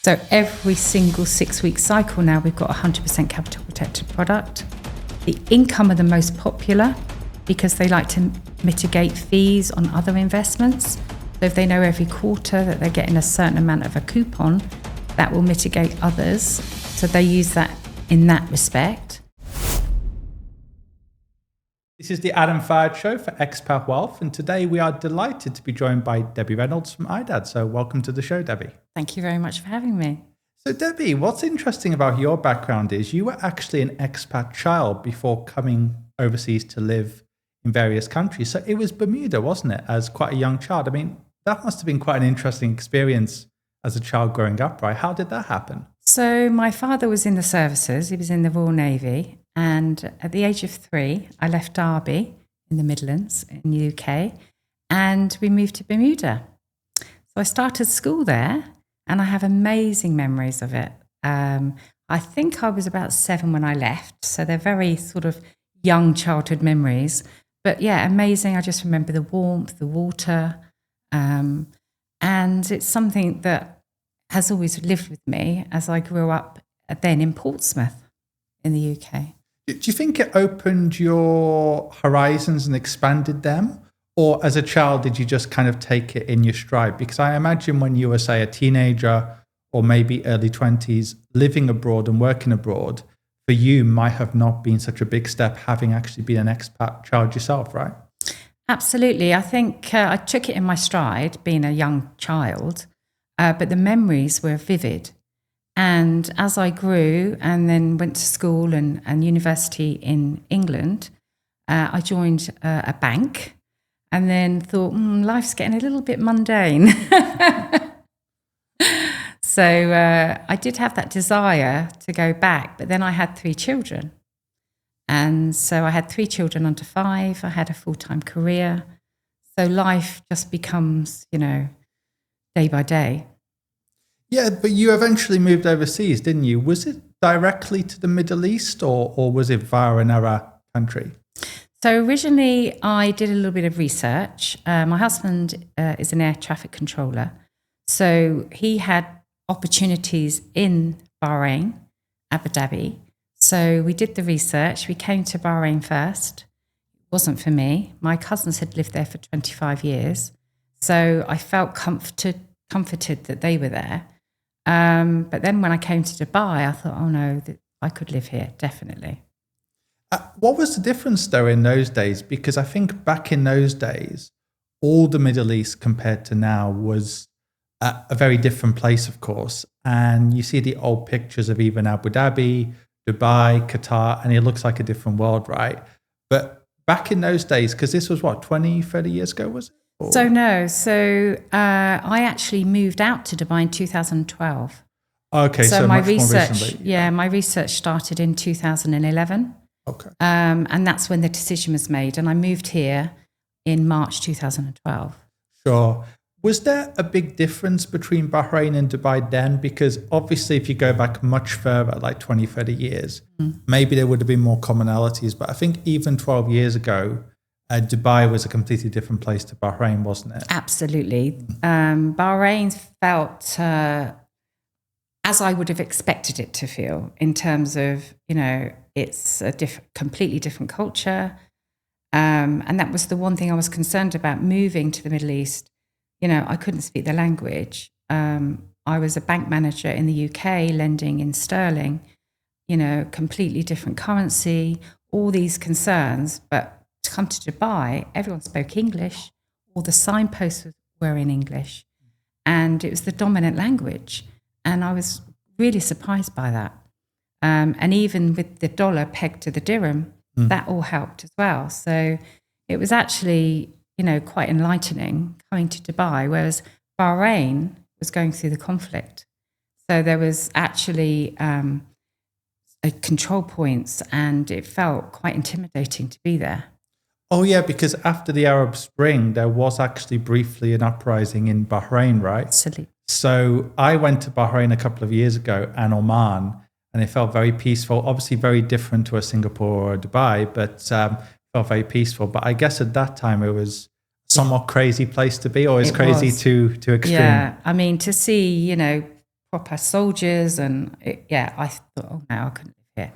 So every single 6-week cycle now, we've got 100% capital protected product. The income are the most popular because they like to mitigate fees on other investments. So if they know every quarter that they're getting a certain amount of a coupon, that will mitigate others. So they use that in that respect. This is the Adam Fayed Show for Expat Wealth, and today we are delighted to be joined by Debbie Reynolds from IDAD. So welcome to the show, Debbie. Thank you very much for having me. So Debbie, what's interesting about your background is you were actually an expat child before coming overseas to live in various countries. So it was Bermuda, wasn't it, as quite a young child? I mean, that must have been quite an interesting experience as a child growing up, right? How did that happen? So my father was in the services. He was in the Royal Navy. And at the age of 3, I left Derby in the Midlands in the UK, and we moved to Bermuda. So I started school there, and I have amazing memories of it. I think I was about 7 when I left, so they're very sort of young childhood memories. But yeah, amazing. I just remember the warmth, the water, and it's something that has always lived with me as I grew up then in Portsmouth in the UK. Do you think it opened your horizons and expanded them? Or as a child, did you just kind of take it in your stride? Because I imagine when you were, say, a teenager or maybe early 20s, living abroad and working abroad, for you might have not been such a big step, having actually been an expat child yourself, right? Absolutely. I think I took it in my stride, being a young child, but the memories were vivid. And as I grew and then went to school and university in England, I joined a bank and then thought, life's getting a little bit mundane. So I did have that desire to go back, but then I had 3 children. And so I had 3 children under 5. I had a full-time career. So life just becomes, day by day. Yeah, but you eventually moved overseas, didn't you? Was it directly to the Middle East or was it via another country? So originally I did a little bit of research. My husband is an air traffic controller. So he had opportunities in Bahrain, Abu Dhabi. So we did the research. We came to Bahrain first. It wasn't for me. My cousins had lived there for 25 years. So I felt comforted that they were there. But then when I came to Dubai, I thought, oh no, I could live here, definitely. What was the difference though in those days? Because I think back in those days, all the Middle East compared to now was a very different place, of course. And you see the old pictures of even Abu Dhabi, Dubai, Qatar, and it looks like a different world, right? But back in those days, because this was what, 20, 30 years ago, was it? Or? So I actually moved out to Dubai in 2012. Okay, so my much research, more recently. my research started in 2011. Okay. And that's when the decision was made. And I moved here in March 2012. Sure. Was there a big difference between Bahrain and Dubai then? Because obviously if you go back much further, like 20, 30 years, maybe there would have been more commonalities. But I think even 12 years ago, Dubai was a completely different place to Bahrain, wasn't it? Absolutely. Bahrain felt as I would have expected it to feel in terms of, it's a completely different culture. And that was the one thing I was concerned about moving to the Middle East. I couldn't speak the language. I was a bank manager in the UK, lending in sterling, completely different currency, all these concerns. But to come to Dubai, everyone spoke English. All the signposts were in English. And it was the dominant language. And I was really surprised by that. And even with the dollar pegged to the dirham, that all helped as well. So it was actually, quite enlightening coming to Dubai, whereas Bahrain was going through the conflict. So there was actually control points, and it felt quite intimidating to be there. Oh, yeah, because after the Arab Spring, there was actually briefly an uprising in Bahrain, right? Absolutely. So I went to Bahrain a couple of years ago and Oman, and it felt very peaceful. Obviously very different to a Singapore or Dubai, but felt very peaceful. But I guess at that time it was a somewhat crazy place to be, or it's crazy to extreme. Yeah, I mean, to see, proper soldiers. And I thought, oh no, I couldn't live here.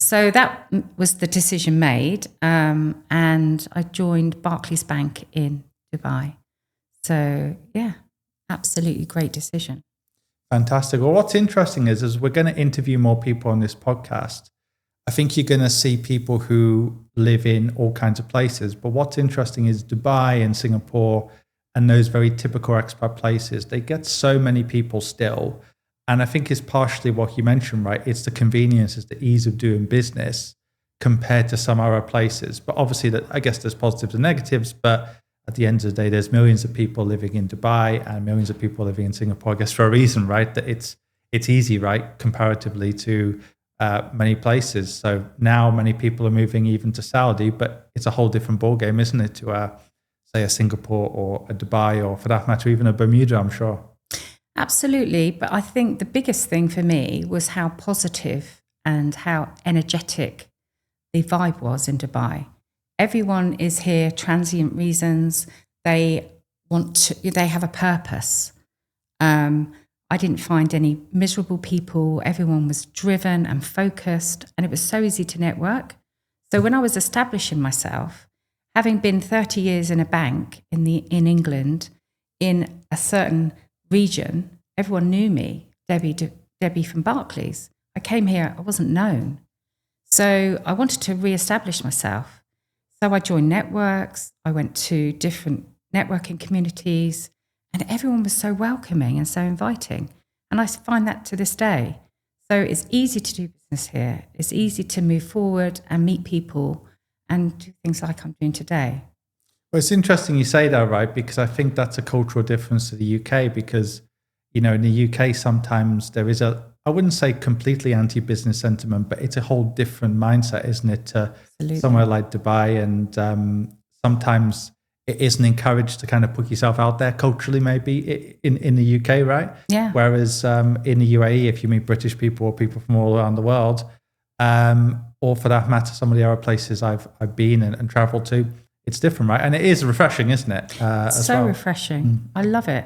So that was the decision made. And I joined Barclays Bank in Dubai. So yeah, absolutely great decision. Fantastic. Well, what's interesting is we're going to interview more people on this podcast. I think you're going to see people who live in all kinds of places. But what's interesting is Dubai and Singapore and those very typical expat places, they get so many people still. And I think it's partially what you mentioned, right? It's the convenience, it's the ease of doing business compared to some other places. But obviously, I guess there's positives and negatives. But at the end of the day, there's millions of people living in Dubai and millions of people living in Singapore, I guess, for a reason, right? That it's easy, right? Comparatively to many places. So now many people are moving even to Saudi, but it's a whole different ballgame, isn't it? To say a Singapore or a Dubai, or for that matter, even a Bermuda, I'm sure. Absolutely. But I think the biggest thing for me was how positive and how energetic the vibe was in Dubai. Everyone is here, transient reasons. They have a purpose. I didn't find any miserable people. Everyone was driven and focused, and it was so easy to network. So when I was establishing myself, having been 30 years in a bank in England, in a certain region, everyone knew me, Debbie from Barclays. I came here, I wasn't known. So I wanted to reestablish myself. So I joined networks, I went to different networking communities, and everyone was so welcoming and so inviting. And I find that to this day. So it's easy to do business here. It's easy to move forward and meet people and do things like I'm doing today. Well, it's interesting you say that, right? Because I think that's a cultural difference to the UK because, in the UK, sometimes there is I wouldn't say completely anti-business sentiment, but it's a whole different mindset, isn't it? To somewhere like Dubai. And sometimes it isn't encouraged to kind of put yourself out there culturally, maybe in the UK, right? Yeah. Whereas in the UAE, if you meet British people or people from all around the world, or for that matter, some of the other places I've been and traveled to, it's different, right? And it is refreshing, isn't it? So refreshing. I love it.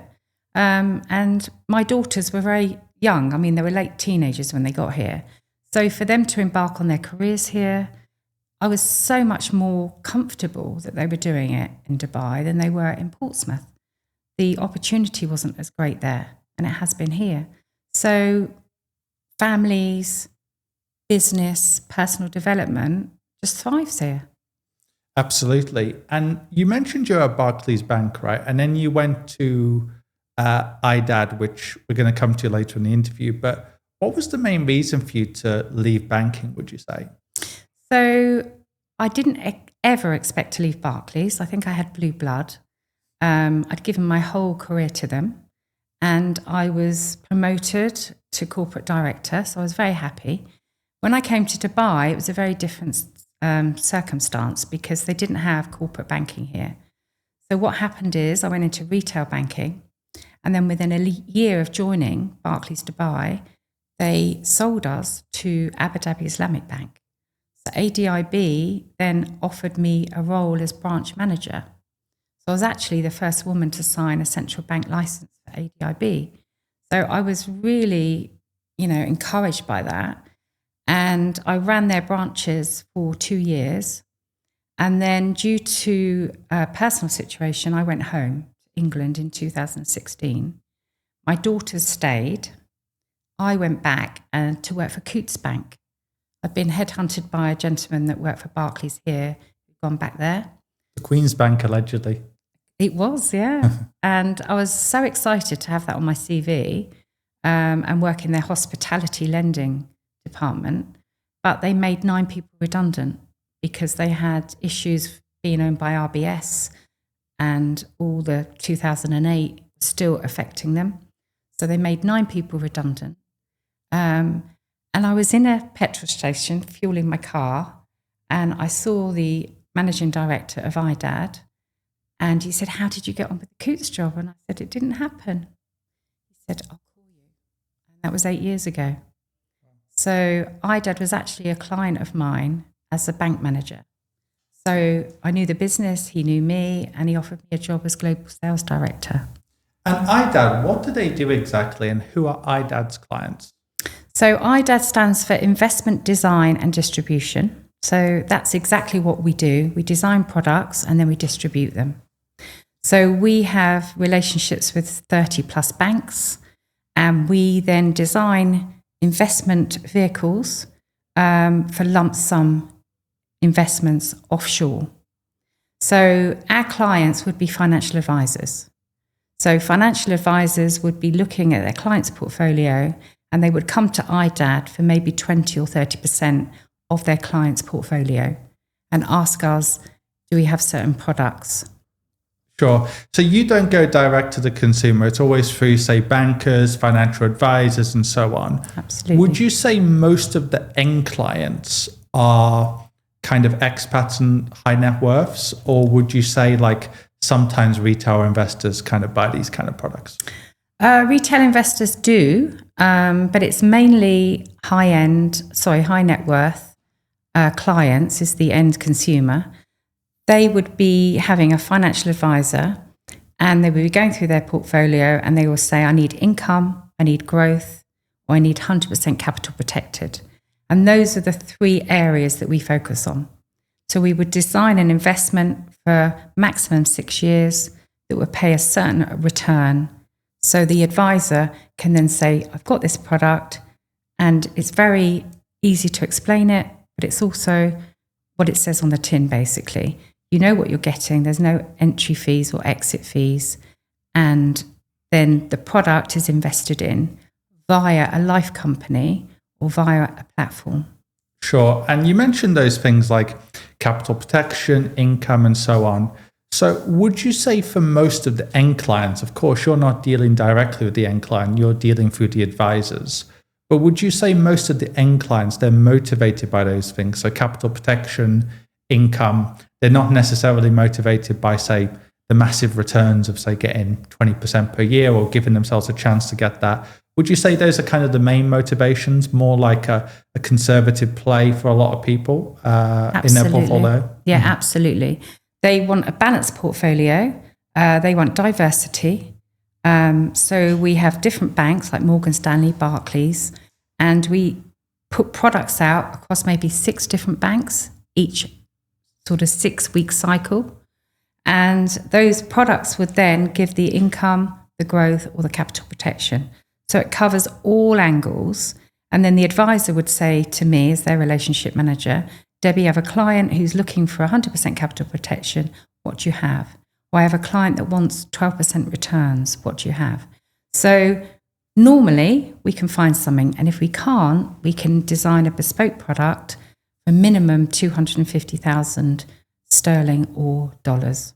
And my daughters were very young. I mean, they were late teenagers when they got here. So for them to embark on their careers here, I was so much more comfortable that they were doing it in Dubai than they were in Portsmouth. The opportunity wasn't as great there, and it has been here. So families, business, personal development just thrives here. Absolutely. And you mentioned you're at Barclays Bank, right? And then you went to IDAD, which we're going to come to later in the interview. But what was the main reason for you to leave banking, would you say? So I didn't ever expect to leave Barclays. I think I had blue blood. I'd given my whole career to them, and I was promoted to corporate director. So I was very happy. When I came to Dubai, it was a very different circumstance because they didn't have corporate banking here. So what happened is I went into retail banking, and then within a year of joining Barclays Dubai, they sold us to Abu Dhabi Islamic Bank. So ADIB then offered me a role as branch manager. So I was actually the first woman to sign a central bank license for ADIB. So I was really, encouraged by that. And I ran their branches for 2 years. And then due to a personal situation, I went home to England in 2016. My daughters stayed. I went back to work for Coutts Bank. I've been headhunted by a gentleman that worked for Barclays here, who'd gone back there. The Queen's Bank, allegedly. It was, yeah. And I was so excited to have that on my CV and work in their hospitality lending department. But they made 9 people redundant because they had issues being owned by RBS and all the 2008 still affecting them. So they made 9 people redundant. And I was in a petrol station fueling my car, and I saw the managing director of IDAD, and he said, "How did you get on with the Coutts job?" And I said, "It didn't happen." He said, "I'll call you." And that was 8 years ago. So IDAD was actually a client of mine as a bank manager. So I knew the business, he knew me, and he offered me a job as global sales director. And IDAD, what do they do exactly, and who are IDAD's clients? So IDAD stands for Investment Design and Distribution. So that's exactly what we do. We design products and then we distribute them. So we have relationships with 30 plus banks, and we then design investment vehicles for lump sum investments offshore. So our clients would be financial advisors. So financial advisors would be looking at their client's portfolio, and they would come to IDAD for maybe 20 or 30% of their client's portfolio and ask us, do we have certain products? Sure. So you don't go direct to the consumer. It's always through, say, bankers, financial advisors, and so on. Absolutely. Would you say most of the end clients are kind of expats and high net worths, or would you say like sometimes retail investors kind of buy these kind of products? Retail investors do, but it's mainly high net worth clients is the end consumer. They would be having a financial advisor, and they would be going through their portfolio, and they will say, I need income, I need growth, or I need 100% capital protected. And those are the three areas that we focus on. So we would design an investment for maximum 6 years that would pay a certain return. So the advisor can then say, I've got this product, and it's very easy to explain it, but it's also what it says on the tin, basically. You know what you're getting. There's no entry fees or exit fees. And then the product is invested in via a life company or via a platform. Sure. And you mentioned those things like capital protection, income, and so on. So would you say for most of the end clients, of course, you're not dealing directly with the end client, you're dealing through the advisors. But would you say most of the end clients, they're motivated by those things? So capital protection, income, they're not necessarily motivated by, say, the massive returns of, say, getting 20% per year or giving themselves a chance to get that. Would you say those are kind of the main motivations, more like a conservative play for a lot of people in their portfolio? Yeah, absolutely. They want a balanced portfolio. They want diversity. So we have different banks like Morgan Stanley, Barclays, and we put products out across maybe 6 different banks, each sort of 6-week cycle. And those products would then give the income, the growth, or the capital protection. So it covers all angles. And then the advisor would say to me, as their relationship manager, Debbie, I have a client who's looking for 100% capital protection. What do you have? Or I have a client that wants 12% returns. What do you have? So normally we can find something. And if we can't, we can design a bespoke product for minimum 250,000 sterling or dollars.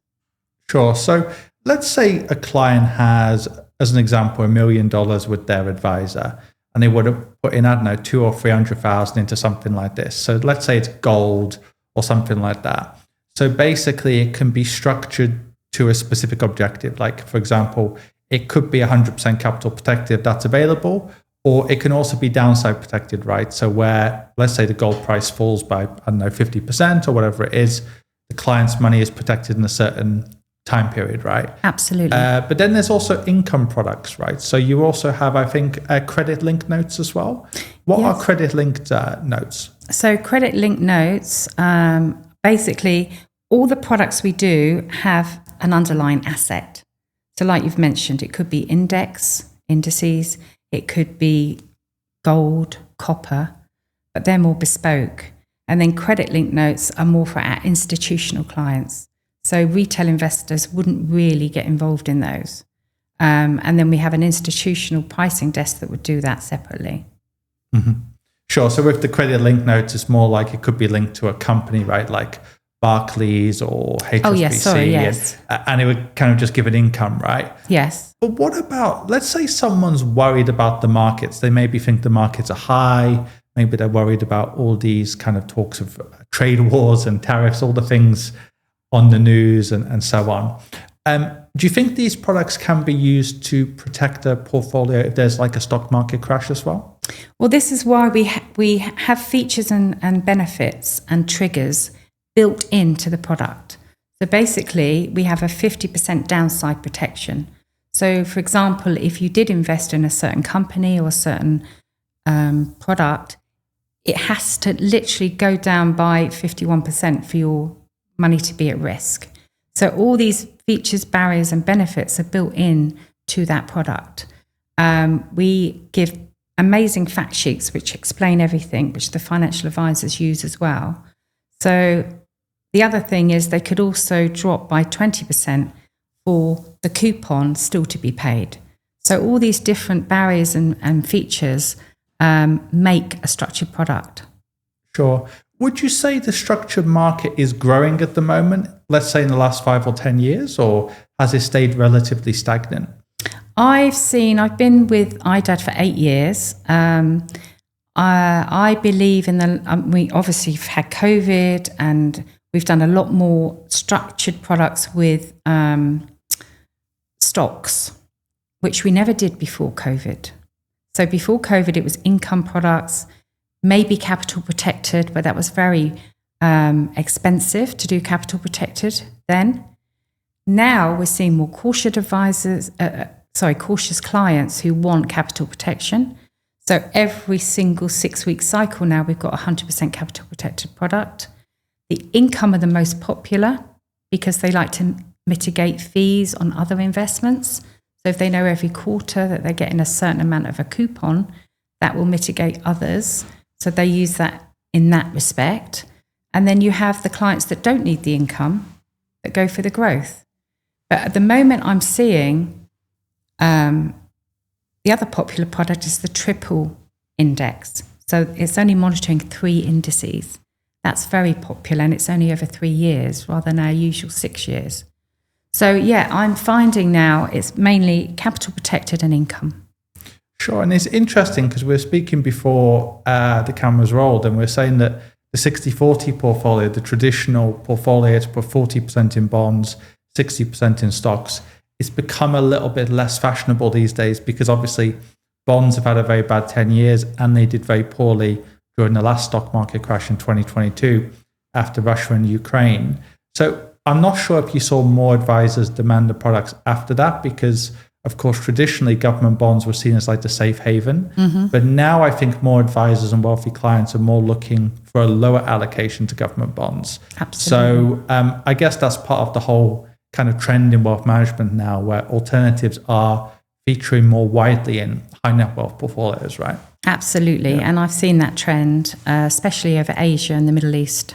Sure. So let's say a client has, as an example, $1 million with their advisor, and they would have put in, I don't know, 200,000 or 300,000 into something like this. So let's say it's gold or something like that. So basically it can be structured to a specific objective. Like, for example, it could be 100% capital protected that's available, or it can also be downside protected, right? So where, let's say the gold price falls by, I don't know, 50% or whatever it is, the client's money is protected in a certain time period, right? Absolutely. But then there's also income products, right? So you also have, I think, credit-linked notes as well. What are credit-linked notes? So credit-linked notes, basically, all the products we do have an underlying asset. So like you've mentioned, it could be indices, it could be gold, copper, but they're more bespoke. And then credit-linked notes are more for our institutional clients. So retail investors wouldn't really get involved in those. And then we have an institutional pricing desk that would do that separately. Mm-hmm. Sure. So with the credit-linked notes, it's more like it could be linked to a company, right? Like Barclays or HSBC. Oh, yes. Sorry, yes. And it would kind of just give an income, right? Yes. But what about, let's say someone's worried about the markets. They maybe think the markets are high. Maybe they're worried about all these kind of talks of trade wars and tariffs, all the things on the news and so on. Do you think these products can be used to protect a portfolio if there's like a stock market crash as well? Well, this is why we have features and benefits and triggers built into the product. So basically, we have a 50% downside protection. So, for example, if you did invest in a certain company or a certain product, it has to literally go down by 51% for your money to be at risk. So all these features, barriers and benefits are built in to that product. We give amazing fact sheets which explain everything, which the financial advisors use as well. So the other thing is they could also drop by 20% for the coupon still to be paid. So all these different barriers and features make a structured product. Sure. Would you say the structured market is growing at the moment, let's say in the last 5 or 10 years, or has it stayed relatively stagnant? I've been with IDAD for 8 years. I believe we obviously have had COVID and we've done a lot more structured products with stocks, which we never did before COVID. So before COVID, it was income products, maybe capital protected, but that was very expensive to do capital protected then. Now we're seeing more cautious clients who want capital protection. So every single 6-week cycle now, we've got 100% capital protected product. The income are the most popular because they like to mitigate fees on other investments. So if they know every quarter that they're getting a certain amount of a coupon, that will mitigate others. So they use that in that respect. And then you have the clients that don't need the income that go for the growth. But at the moment I'm seeing the other popular product is the triple index. So it's only monitoring 3 indices. That's very popular and it's only over 3 years rather than our usual 6 years. So yeah, I'm finding now it's mainly capital protected and income. Sure, and it's interesting because we were speaking before the cameras rolled and we're saying that the 60-40 portfolio, the traditional portfolio to put 40% in bonds, 60% in stocks, it's become a little bit less fashionable these days because obviously bonds have had a very bad 10 years and they did very poorly during the last stock market crash in 2022 after Russia and Ukraine. So I'm not sure if you saw more advisors demand the products after that because, of course, traditionally government bonds were seen as like the safe haven. Mm-hmm. But now I think more advisors and wealthy clients are more looking for a lower allocation to government bonds. Absolutely. So I guess that's part of the whole kind of trend in wealth management now where alternatives are featuring more widely in high net wealth portfolios, right? Absolutely. Yeah. And I've seen that trend, especially over Asia and the Middle East.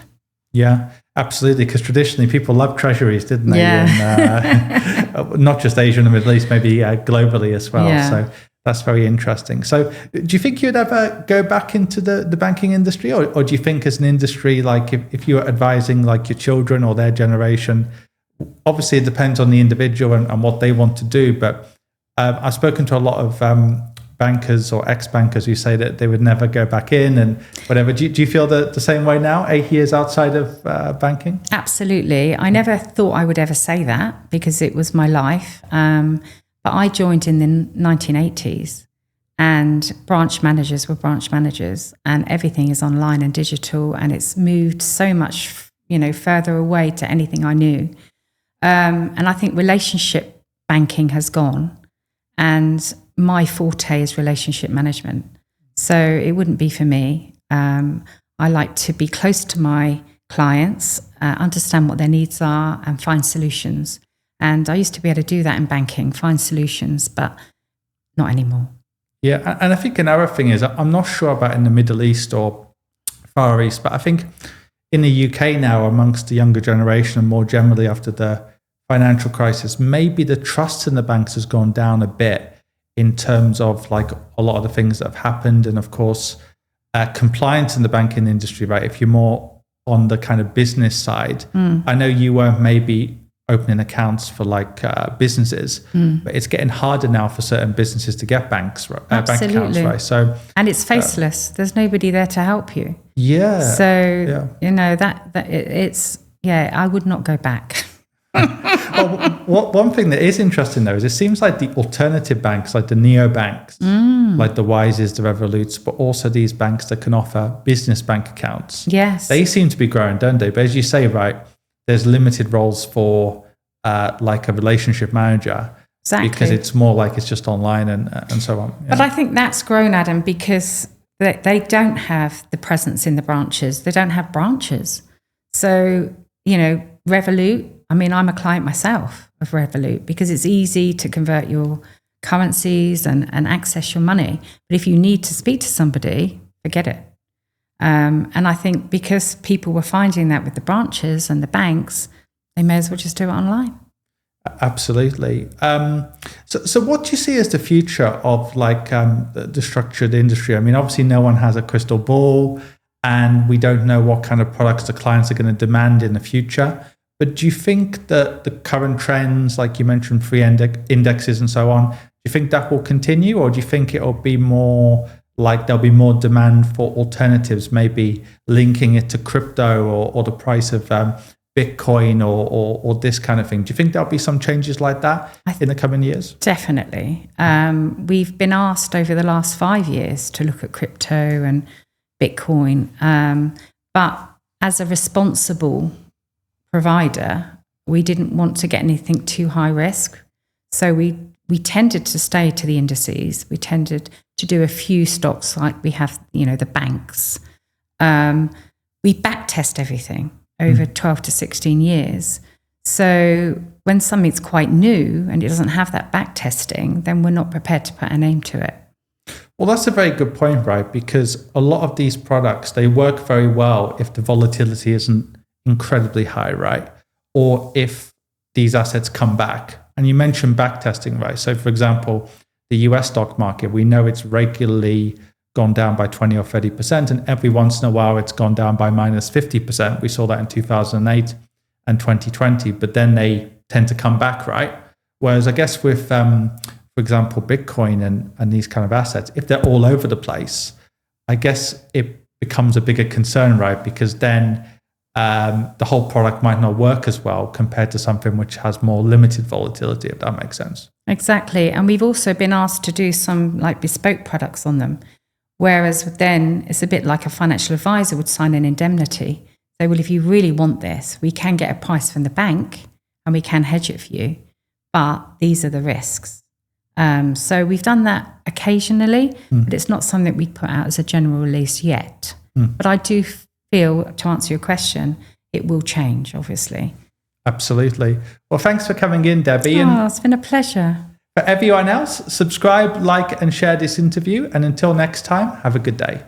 Yeah, absolutely. Because traditionally people loved treasuries, didn't they? Yeah. And, not just Asia and the Middle East, maybe globally as well. Yeah. So that's very interesting. So do you think you'd ever go back into the banking industry? Or do you think as an industry, like if you were advising like your children or their generation, obviously it depends on the individual and what they want to do. But I've spoken to a lot of bankers or ex-bankers who say that they would never go back in and whatever. Do you feel the same way now, 8 years outside of banking? Absolutely. I never thought I would ever say that because it was my life. But I joined in the 1980s and branch managers were branch managers and everything is online and digital and it's moved so much, further away to anything I knew. And I think relationship banking has gone and my forte is relationship management. So it wouldn't be for me. I like to be close to my clients, understand what their needs are and find solutions. And I used to be able to do that in banking, find solutions, but not anymore. Yeah, and I think another thing is, I'm not sure about in the Middle East or Far East, but I think in the UK now, amongst the younger generation and more generally after the financial crisis, maybe the trust in the banks has gone down a bit in terms of like a lot of the things that have happened. And of course, compliance in the banking industry, right? If you're more on the kind of business side, I know you weren't maybe opening accounts for like businesses, but it's getting harder now for certain businesses to get bank accounts, right? So, and it's faceless. There's nobody there to help you. Yeah. So, I would not go back. Well, one thing that is interesting though is it seems like the alternative banks, like the neobanks, like the Wises, the Revoluts, but also these banks that can offer business bank accounts. Yes, they seem to be growing, don't they? But as you say, right, there's limited roles for like a relationship manager. Exactly. Because it's more like it's just online and so on. Yeah. But I think that's grown, Adam, because they don't have the presence in the branches. They don't have branches. So, Revolut, I mean, I'm a client myself of Revolut because it's easy to convert your currencies and access your money. But if you need to speak to somebody, forget it. And I think because people were finding that with the branches and the banks, they may as well just do it online. Absolutely. So what do you see as the future of the structured industry? I mean, obviously no one has a crystal ball and we don't know what kind of products the clients are going to demand in the future. But do you think that the current trends, like you mentioned, free indexes and so on, do you think that will continue, or do you think it'll be more like there'll be more demand for alternatives, maybe linking it to crypto or the price of Bitcoin or this kind of thing? Do you think there'll be some changes like that in the coming years? Definitely. We've been asked over the last 5 years to look at crypto and Bitcoin. But as a responsible provider, we didn't want to get anything too high risk. So we tended to stay to the indices. We tended to do a few stocks like we have, the banks. We back test everything over 12 to 16 years. So when something's quite new and it doesn't have that back testing, then we're not prepared to put a name to it. Well, that's a very good point, right? Because a lot of these products, they work very well if the volatility isn't incredibly high, right? Or if these assets come back. And you mentioned back testing, right? So for example, the US stock market, we know it's regularly gone down by 20 or 30%, and every once in a while it's gone down by minus 50%. We saw that in 2008 and 2020, but then they tend to come back, right? Whereas I guess with, for example, Bitcoin and these kind of assets, if they're all over the place, I guess it becomes a bigger concern, right? Because then the whole product might not work as well compared to something which has more limited volatility, if that makes sense. Exactly. And we've also been asked to do some bespoke products on them. Whereas then it's a bit like a financial advisor would sign an indemnity. Say, well, if you really want this, we can get a price from the bank and we can hedge it for you, but these are the risks. So we've done that occasionally, but it's not something we put out as a general release yet. But I do feel, to answer your question, it will change, obviously. Absolutely. Well, thanks for coming in, Debbie. Oh, it's been a pleasure. For everyone else, subscribe, like, and share this interview. And until next time, have a good day.